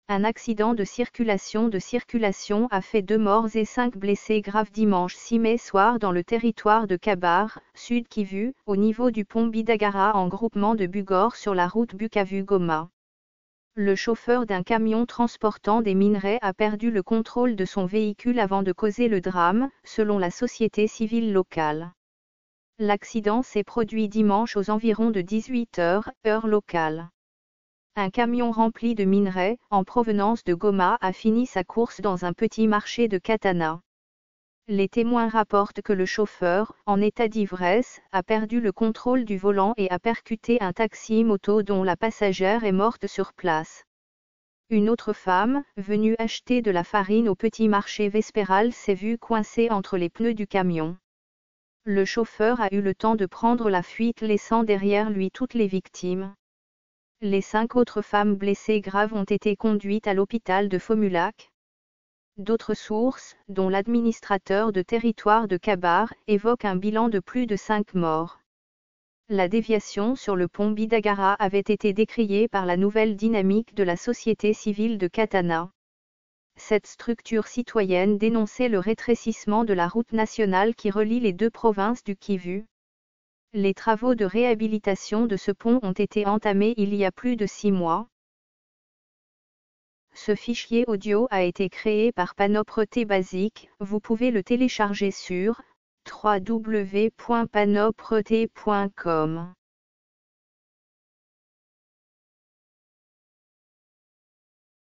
Un accident de circulation a fait 2 morts et 5 blessés graves dimanche 6 mai soir dans le territoire de Kabar, Sud Kivu, au niveau du pont Bidagara en groupement de Bugor sur la route Bukavu-Goma. Le chauffeur d'un camion transportant des minerais a perdu le contrôle de son véhicule avant de causer le drame, selon la société civile locale. L'accident s'est produit dimanche aux environs de 18 h, heure locale. Un camion rempli de minerais, en provenance de Goma, a fini sa course dans un petit marché de Katana. Les témoins rapportent que le chauffeur, en état d'ivresse, a perdu le contrôle du volant et a percuté un taxi-moto dont la passagère est morte sur place. Une autre femme, venue acheter de la farine au petit marché Vespéral, s'est vue coincée entre les pneus du camion. Le chauffeur a eu le temps de prendre la fuite, laissant derrière lui toutes les victimes. Les 5 autres femmes blessées graves ont été conduites à l'hôpital de Fomulac. D'autres sources, dont l'administrateur de territoire de Kabar, évoquent un bilan de plus de 5 morts. La déviation sur le pont Bidagara avait été décriée par la Nouvelle Dynamique de la société civile de Katana. Cette structure citoyenne dénonçait le rétrécissement de la route nationale qui relie les 2 provinces du Kivu. Les travaux de réhabilitation de ce pont ont été entamés il y a plus de 6 mois. Ce fichier audio a été créé par Panopre Basic, vous pouvez le télécharger sur www.panopret.com.